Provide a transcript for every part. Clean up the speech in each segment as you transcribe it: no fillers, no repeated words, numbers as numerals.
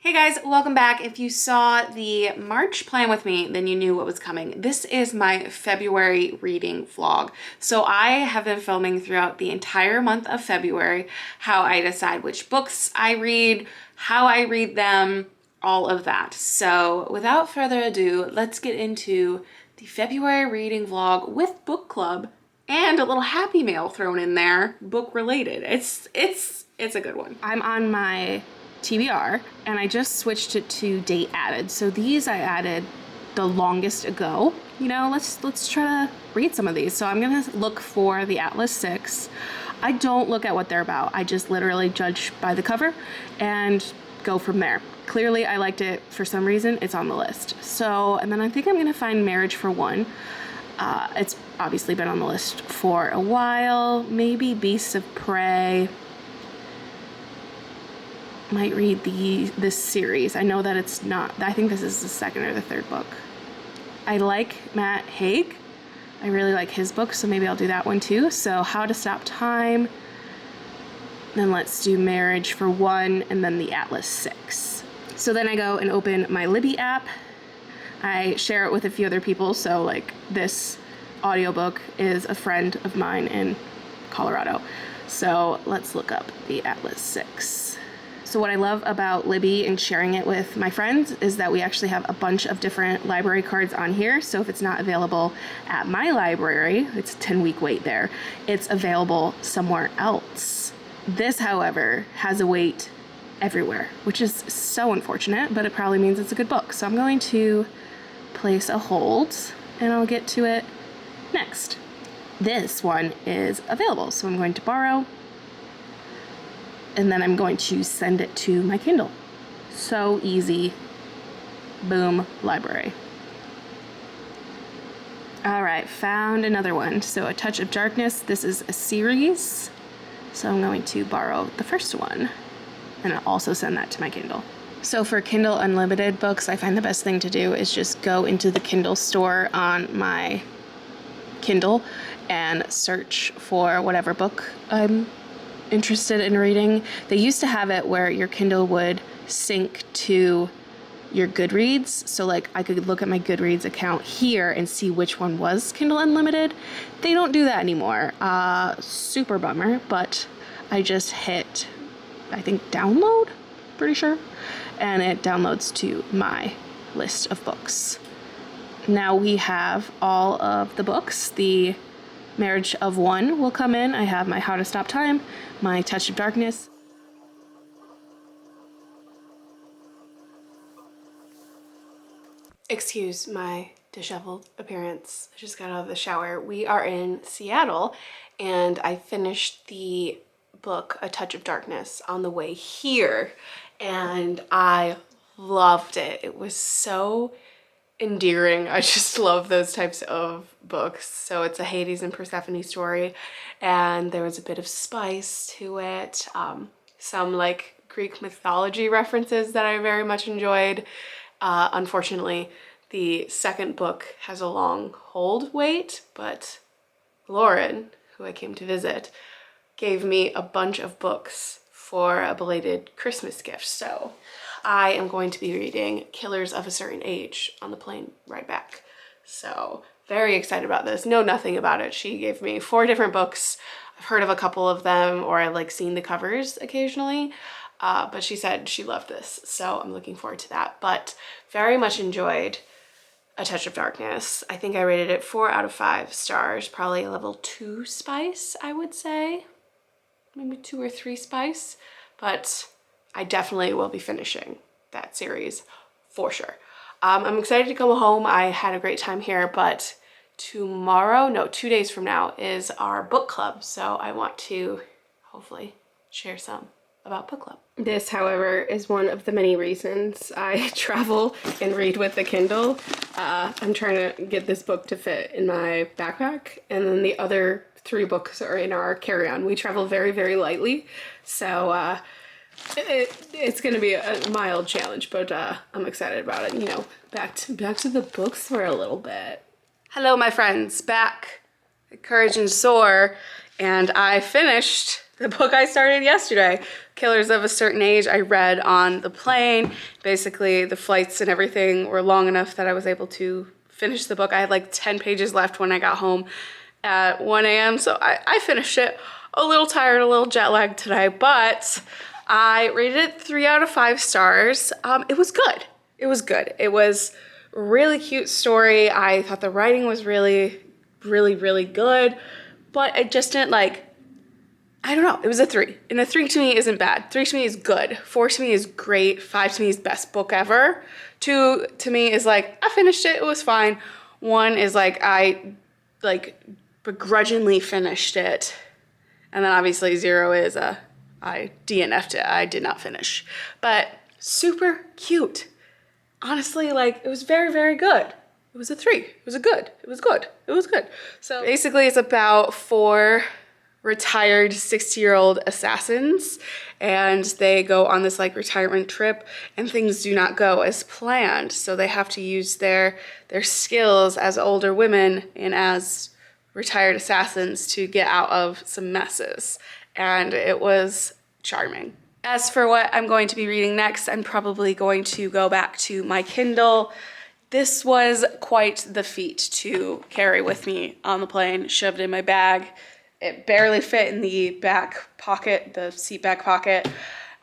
Hey guys, welcome back. If you saw the March plan with me, then you knew what was coming. This is my February reading vlog. So I have been filming throughout the entire month of February, how I decide which books I read, how I read them, all of that. So without further ado, let's get into the February reading vlog with book club and a little happy mail thrown in there, book related. It's a good one. I'm on my TBR and I just switched it to date added. So these I added the longest ago. You know, let's try to read some of these. So I'm gonna look for the Atlas 6. I don't look at what they're about. I just literally judge by the cover and go from there. Clearly I liked it for some reason, it's on the list. So, and then I think I'm gonna find Marriage for One. It's obviously been on the list for a while. Maybe Beasts of Prey. Might read this series. I know that it's not, I think this is the second or the third book. I like Matt Haig. I really like his book, so maybe I'll do that one too. So How to Stop Time. Then let's do Marriage for One, and then the Atlas 6. So then I go and open my Libby app. I share it with a few other people, so like this audiobook is a friend of mine in Colorado. So let's look up the Atlas 6. So what I love about Libby and sharing it with my friends is that we actually have a bunch of different library cards on here. So if it's not available at my library, it's a 10-week wait there, it's available somewhere else. This, however, has a wait everywhere, which is so unfortunate, but it probably means it's a good book. So I'm going to place a hold and I'll get to it next. This one is available, so I'm going to borrow. And then I'm going to send it to my Kindle. So easy. Boom, library. All right, found another one. So A Touch of Darkness, this is a series. So I'm going to borrow the first one and I'll also send that to my Kindle. So for Kindle Unlimited books, I find the best thing to do is just go into the Kindle store on my Kindle and search for whatever book I'm interested in reading. They used to have it where your Kindle would sync to your Goodreads. So like I could look at my Goodreads account here and see which one was Kindle Unlimited. They don't do that anymore. Super bummer, but I just hit, I think, download, pretty sure. And it downloads to my list of books. Now we have all of the books. The Marriage of One will come in. I have my How to Stop Time, my Touch of Darkness. Excuse my disheveled appearance. I just got out of the shower. We are in Seattle and I finished the book A Touch of Darkness on the way here and I loved it. It was so endearing. I just love those types of books. So it's a Hades and Persephone story and there was a bit of spice to it, some like Greek mythology references that I very much enjoyed. Unfortunately, the second book has a long hold wait, but Lauren, who I came to visit, gave me a bunch of books for a belated Christmas gift. So I am going to be reading Killers of a Certain Age on the plane right back. So very excited about this. Know nothing about it. She gave me 4 different books. I've heard of a couple of them or I've like seen the covers occasionally, but she said she loved this. So I'm looking forward to that, but very much enjoyed A Touch of Darkness. I think I rated it 4 out of 5 stars, probably a level 2 spice, I would say. Maybe 2 or 3 spice, but I definitely will be finishing that series for sure. I'm excited to come home. I had a great time here, but tomorrow, no, 2 days from now is our book club. So I want to hopefully share some about book club. This, however, is one of the many reasons I travel and read with the Kindle. I'm trying to get this book to fit in my backpack, and then the other 3 books are in our carry-on. We travel very, very lightly, so it's gonna be a mild challenge, but I'm excited about it. You know, back to the books for a little bit. Hello, my friends, back at Courage and Soar, and I finished the book I started yesterday, Killers of a Certain Age. I read on the plane. Basically, the flights and everything were long enough that I was able to finish the book. I had like 10 pages left when I got home at 1 a.m. So I finished it. A little tired, a little jet lagged today, but I rated it 3 out of 5 stars. It was good. It was good. It was a really cute story. I thought the writing was really, really, really good, but it just didn't like, I don't know, it was a 3. And a 3 to me isn't bad. 3 to me is good. 4 to me is great. 5 to me is best book ever. 2 to me is like, I finished it, it was fine. 1 is like, I like begrudgingly finished it. And then obviously 0 is I DNF'd it, I did not finish. But super cute. Honestly, like, it was very, very good. It was a 3. It was a good. It was good. It was good. So basically it's about 4 retired 60-year-old assassins, and they go on this like retirement trip and things do not go as planned. So they have to use their skills as older women and as retired assassins to get out of some messes. And it was charming. As for what I'm going to be reading next, I'm probably going to go back to my Kindle. This was quite the feat to carry with me on the plane, shoved in my bag. It barely fit in the back pocket, the seat back pocket.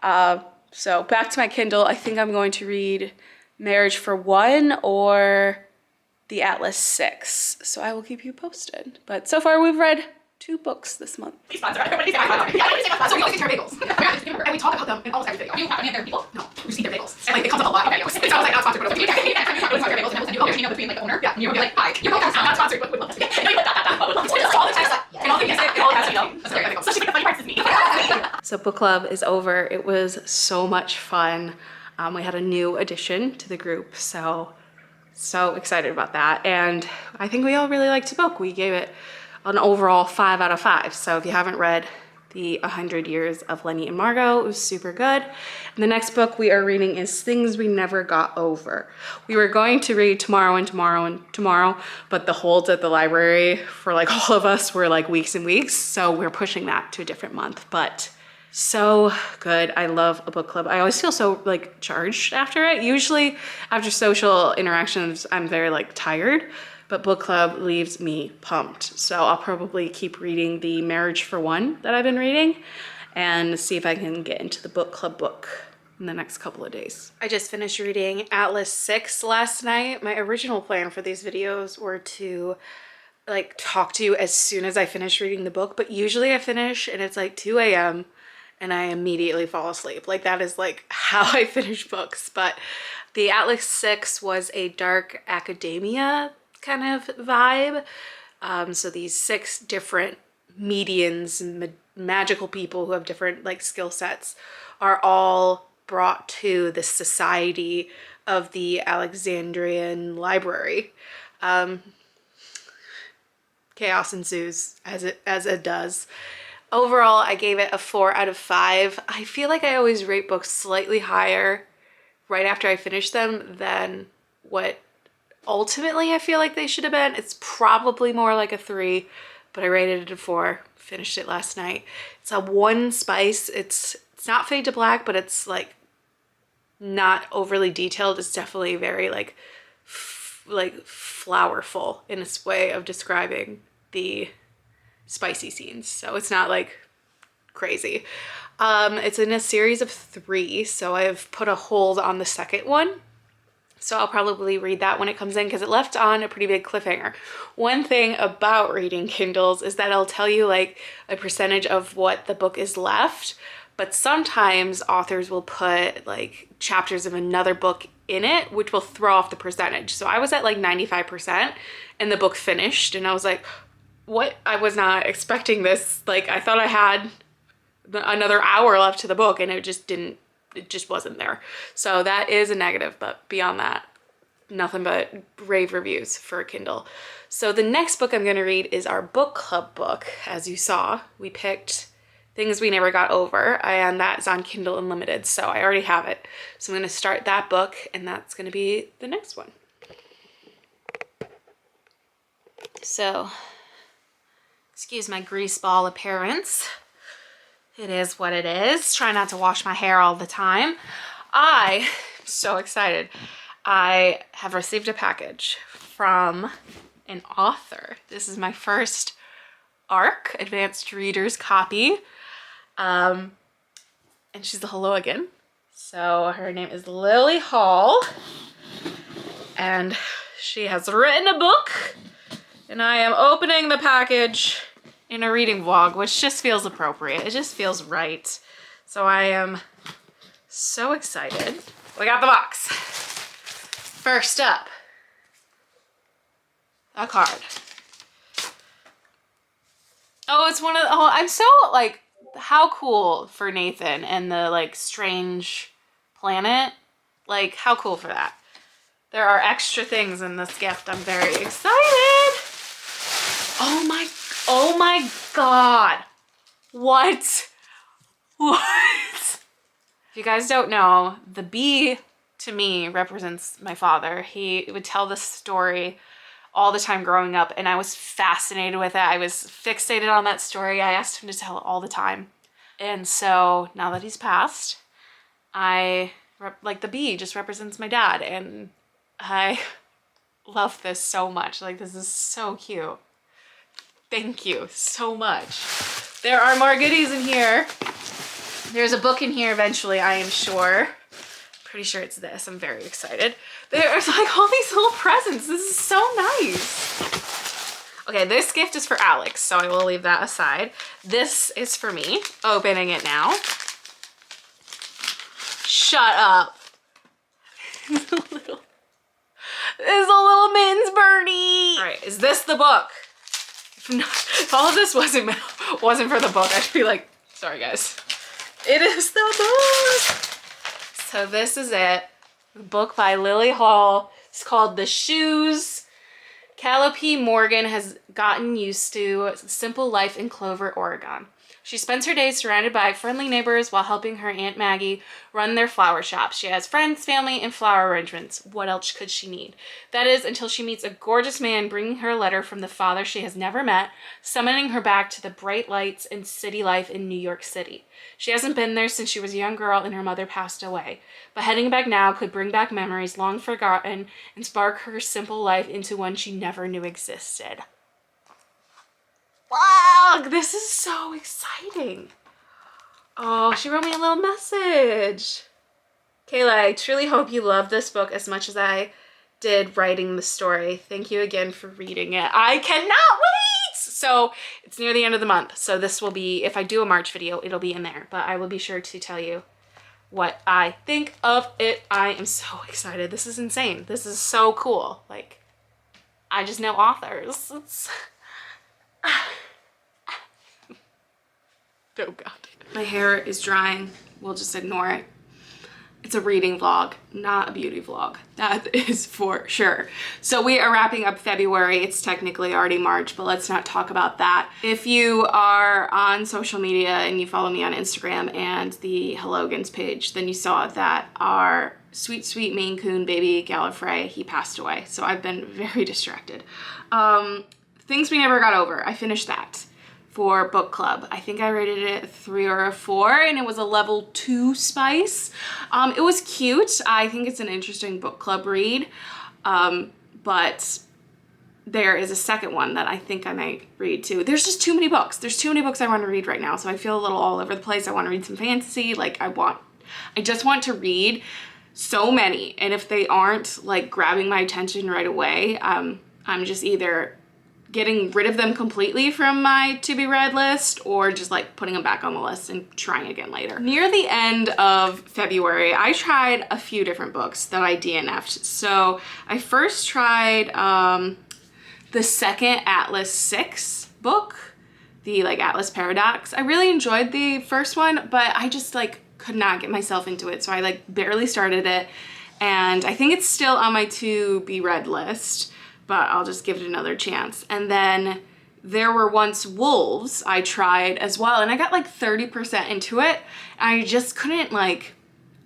So back to my Kindle. I think I'm going to read Marriage for One or The Atlas 6. So I will keep you posted. But so far we've read 2 books this month. So we always take our bagels. And we talk about them in almost every video. I mean, there are people? No, we just eat their bagels. And like, it comes up a lot. Okay, so I was like, not sponsored, but okay. I would talk their bagels, and I would send you a picture between like the owner. Yeah, and you would be like, hi, your podcast is not sponsored, but would love to get. And you like, but would love to get. All the text, and all the music, and all the text, you know. That's great, I think. Especially the funny parts is me. So book club is over. It was so much fun. We had a new addition to the group, so excited about that. And I think we all really liked the book. We gave it an overall 5 out of 5. So if you haven't read The 100 Years of Lenny and Margot, it was super good. And the next book we are reading is Things We Never Got Over. We were going to read Tomorrow and Tomorrow and Tomorrow, but the holds at the library for like all of us were like weeks and weeks. So we're pushing that to a different month, but so good. I love a book club. I always feel so like charged after it. Usually after social interactions, I'm very like tired, but book club leaves me pumped. So I'll probably keep reading the Marriage for One that I've been reading and see if I can get into the book club book in the next couple of days. I just finished reading Atlas 6 last night. My original plan for these videos were to like talk to you as soon as I finish reading the book, but usually I finish and it's like 2 a.m. and I immediately fall asleep. Like that is like how I finish books. But the Atlas 6 was a dark academia kind of vibe. So these 6 different medians and magical people who have different like skill sets are all brought to the Society of the Alexandrian Library. Chaos ensues as it does. Overall, I gave it a 4 out of 5. I feel like I always rate books slightly higher right after I finish them than what ultimately I feel like they should have been. It's probably more like a 3, but I rated it a 4. Finished it last night. It's a 1 spice. It's not fade to black, but it's like not overly detailed. It's definitely very like flowerful in its way of describing the spicy scenes. So it's not like crazy. It's in a series of 3, so I've put a hold on the second one. So I'll probably read that when it comes in because it left on a pretty big cliffhanger. One thing about reading Kindles is that it'll tell you like a percentage of what the book is left, but sometimes authors will put like chapters of another book in it, which will throw off the percentage. So I was at like 95% and the book finished and I was like, what? I was not expecting this. Like I thought I had another hour left to the book and it just wasn't there. So that is a negative, but beyond that, nothing but rave reviews for Kindle. So the next book I'm going to read is our book club book. As you saw, we picked Things We Never Got Over, and that's on Kindle Unlimited, so I already have it. So I'm going to start that book, and that's going to be the next one. So, excuse my grease ball appearance. It is what it is. Try not to wash my hair all the time. I am so excited. I have received a package from an author. This is my first ARC, Advanced Reader's copy. And she's the Helloigan. So her name is Lily Hall. And she has written a book. And I am opening the package in a reading vlog, which just feels appropriate. It just feels right. So I am so excited. We got the box. First up, a card. Oh, it's one of the, oh, I'm so like, how cool for Nathan and the like strange planet. Like, how cool for that. There are extra things in this gift. I'm very excited. Oh my God. What? If you guys don't know, the bee to me represents my father. He would tell this story all the time growing up, and I was fascinated with it. I was fixated on that story. I asked him to tell it all the time. And so now that he's passed, like the bee just represents my dad, and I love this so much. Like, this is so cute. Thank you so much. There are more goodies in here. There's a book in here eventually, I am sure. Pretty sure it's this. I'm very excited. There's like all these little presents. This is so nice. Okay, this gift is for Alex, so I will leave that aside. This is for me. Opening it now. Shut up. There's a little Min's Birdie. All right, is this the book? If all of this wasn't for the book, I'd be like, sorry guys. It is the book. So this is it. The book by Lily Hall. It's called The Shoes. Calliope Morgan has gotten used to simple life in Clover, Oregon. She spends her days surrounded by friendly neighbors while helping her Aunt Maggie run their flower shop. She has friends, family, and flower arrangements. What else could she need? That is, until she meets a gorgeous man bringing her a letter from the father she has never met, summoning her back to the bright lights and city life in New York City. She hasn't been there since she was a young girl and her mother passed away. But heading back now could bring back memories long forgotten and spark her simple life into one she never knew existed. Wow, this is so exciting. Oh, she wrote me a little message. Kayla, I truly hope you love this book as much as I did writing the story. Thank you again for reading it. I cannot wait! So it's near the end of the month. So this will be, if I do a March video, it'll be in there. But I will be sure to tell you what I think of it. I am so excited. This is insane. This is so cool. Like, I just know authors. It's... Oh God. My hair is drying. We'll just ignore it. It's a reading vlog, not a beauty vlog. That is for sure. So we are wrapping up February. It's technically already March, but let's not talk about that. If you are on social media and you follow me on Instagram and the Helloigans page, then you saw that our sweet, sweet Maine Coon baby Gallifrey, he passed away. So I've been very distracted. Things We Never Got Over. I finished that for book club. I think I rated it a 3 or a 4, and it was a level 2 spice. It was cute. I think it's an interesting book club read, but there is a second one that I think I might read too. There's just too many books. There's too many books I want to read right now, so I feel a little all over the place. I want to read some fantasy. Like, I just want to read so many, and if they aren't like grabbing my attention right away, I'm just either getting rid of them completely from my to be read list or just like putting them back on the list and trying again later. Near the end of February, I tried a few different books that I DNF'd. So I first tried the second Atlas 6 book, the like Atlas Paradox. I really enjoyed the first one, but I just like could not get myself into it. So I like barely started it, and I think it's still on my to be read list, but I'll just give it another chance. And then There Were Once Wolves I tried as well, and I got like 30% into it. I just couldn't like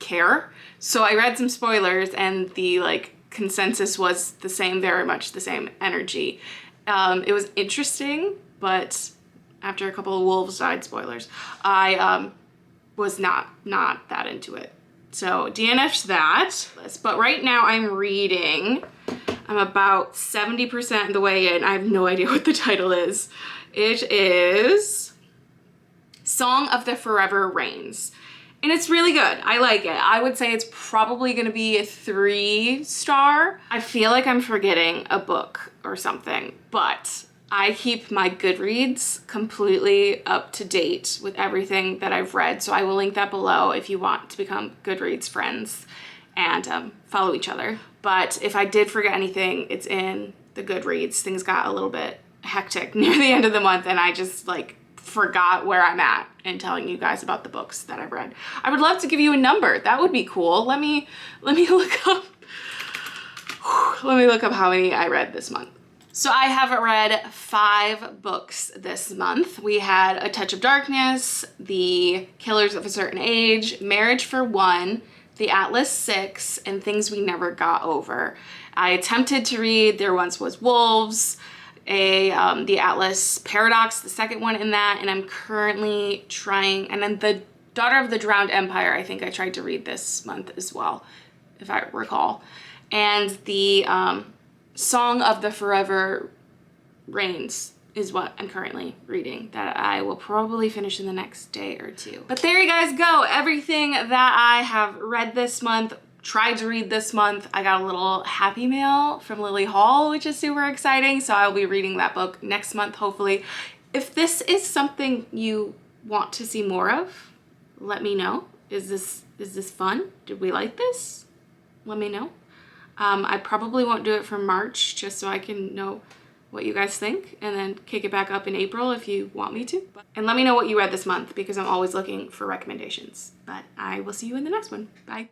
care. So I read some spoilers, and the like consensus was the same, very much the same energy. It was interesting, but after a couple of wolves died, spoilers, I was not that into it. So DNF'd that. But right now I'm reading, I'm about 70% of the way in. I have no idea what the title is. It is Song of the Forever Rains. And it's really good. I like it. I would say it's probably gonna be a 3-star. I feel like I'm forgetting a book or something, but I keep my Goodreads completely up to date with everything that I've read. So I will link that below if you want to become Goodreads friends and follow each other. But if I did forget anything, it's in the Goodreads. Things got a little bit hectic near the end of the month and I just like forgot where I'm at in telling you guys about the books that I've read. I would love to give you a number. That would be cool. Let me look up. Let me look up how many I read this month. So I have read 5 books this month. We had A Touch of Darkness, The Killers of a Certain Age, Marriage for One, The Atlas Six, and Things We Never Got Over. I attempted to read There Once Was Wolves, the Atlas Paradox, the second one in that, and I'm currently trying, and then The Daughter of the Drowned Empire, I think I tried to read this month as well, if I recall. And the Song of the Forever Rains is what I'm currently reading that I will probably finish in the next day or 2. But there you guys go. Everything that I have read this month, tried to read this month. I got a little happy mail from Lily Hall, which is super exciting. So I'll be reading that book next month, hopefully. If this is something you want to see more of, let me know. Is this fun? Did we like this? Let me know. I probably won't do it for March just so I can know what you guys think and then kick it back up in April if you want me to. And let me know what you read this month because I'm always looking for recommendations. But I will see you in the next one. Bye.